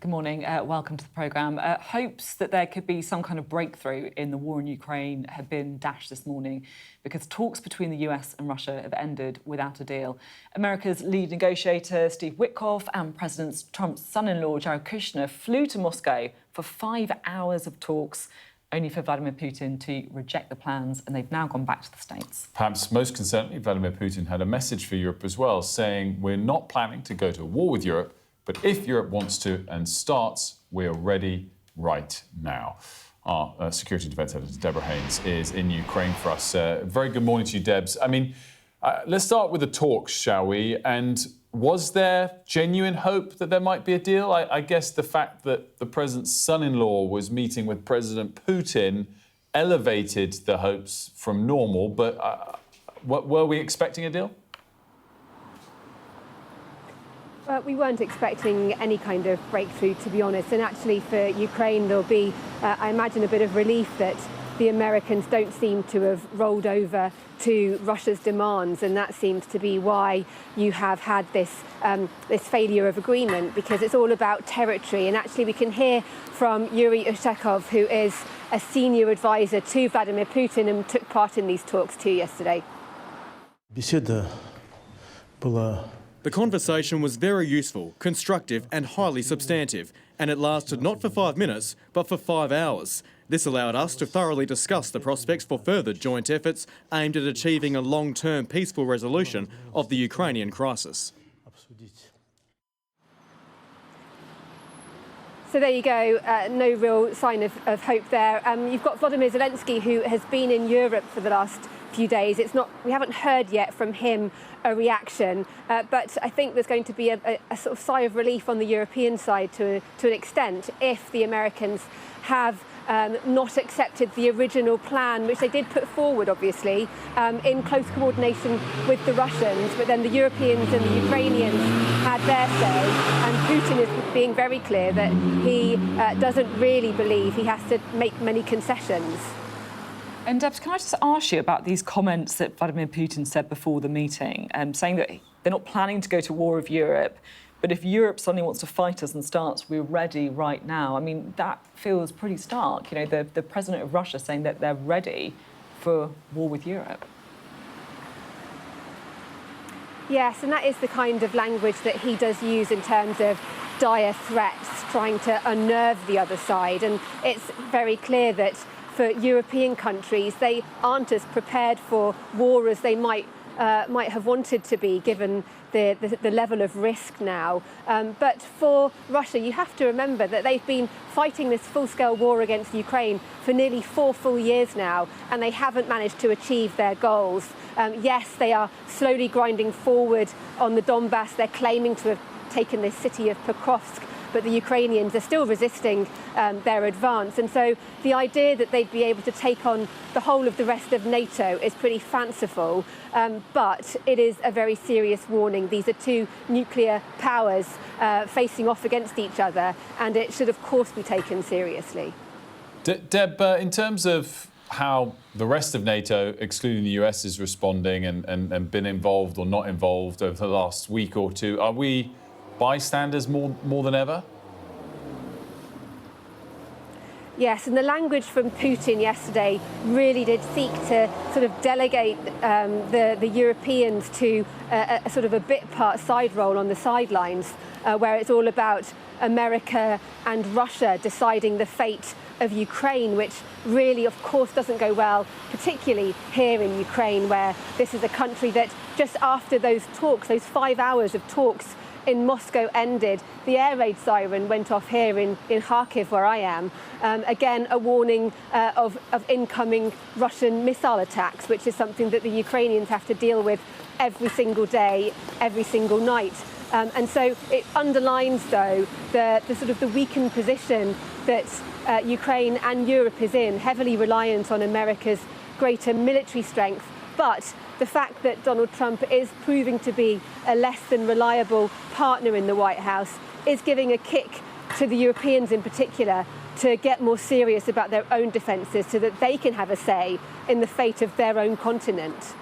Good morning. Welcome to the programme. Hopes that there could be some kind of breakthrough in the war in Ukraine have been dashed this morning because talks between the US and Russia have ended without a deal. America's lead negotiator, Steve Witkoff, and President Trump's son-in-law, Jared Kushner, flew to Moscow for 5 hours of talks, only for Vladimir Putin to reject the plans, and they've now gone back to the States. Perhaps most concerningly, Vladimir Putin had a message for Europe as well, saying we're not planning to go to war with Europe, but if Europe wants to and starts, we're ready right now. Our security and defence editor, Deborah Haynes, is in Ukraine for us. Very good morning to you, Debs. I mean, let's start with the talks, shall we? And was there genuine hope that there might be a deal? I guess the fact that the president's son-in-law was meeting with President Putin elevated the hopes from normal, but were we expecting a deal? We weren't expecting any kind of breakthrough, to be honest. And actually for Ukraine, there'll be, I imagine, a bit of relief that the Americans don't seem to have rolled over to Russia's demands. And that seems to be why you have had this failure of agreement, because it's all about territory. And actually we can hear from Yuri Ushakov, who is a senior advisor to Vladimir Putin and took part in these talks too yesterday. The conversation was very useful, constructive and highly substantive, and it lasted not for 5 minutes, but for 5 hours. This allowed us to thoroughly discuss the prospects for further joint efforts aimed at achieving a long-term peaceful resolution of the Ukrainian crisis. So there you go, no real sign of hope there. You've got Vladimir Zelensky, who has been in Europe for the last few days. We haven't heard yet from him a reaction, but I think there's going to be a sort of sigh of relief on the European side to an extent if the Americans have not accepted the original plan, which they did put forward, obviously, in close coordination with the Russians, but then the Europeans and the Ukrainians had their say, and Putin is being very clear that he doesn't really believe he has to make many concessions. And Debs, can I just ask you about these comments that Vladimir Putin said before the meeting, saying that they're not planning to go to war with Europe, but if Europe suddenly wants to fight us and starts, we're ready right now. I mean, that feels pretty stark. You know, the president of Russia saying that they're ready for war with Europe. Yes, and that is the kind of language that he does use in terms of dire threats, trying to unnerve the other side. And it's very clear that for European countries, they aren't as prepared for war as they might have wanted to be, given the level of risk now. But for Russia, you have to remember that they've been fighting this full-scale war against Ukraine for nearly 4 full years now, and they haven't managed to achieve their goals. Yes, they are slowly grinding forward on the Donbass. They're claiming to have taken this city of Pokrovsk, but the Ukrainians are still resisting their advance. And so the idea that they'd be able to take on the whole of the rest of NATO is pretty fanciful, but it is a very serious warning. These are two nuclear powers facing off against each other, and it should, of course, be taken seriously. Deb, in terms of how the rest of NATO, excluding the US, is responding and been involved or not involved over the last week or two, are we bystanders more than ever? Yes, and the language from Putin yesterday really did seek to sort of delegate the Europeans to a sort of a bit part side role on the sidelines, where it's all about America and Russia deciding the fate of Ukraine, which really, of course, doesn't go well, particularly here in Ukraine, where this is a country that just after those talks, those 5 hours of talks in Moscow ended, the air raid siren went off here in Kharkiv, where I am. Again, a warning of incoming Russian missile attacks, which is something that the Ukrainians have to deal with every single day, every single night. And so it underlines, though, the sort of the weakened position that Ukraine and Europe is in, heavily reliant on America's greater military strength. But the fact that Donald Trump is proving to be a less than reliable partner in the White House is giving a kick to the Europeans in particular to get more serious about their own defences so that they can have a say in the fate of their own continent.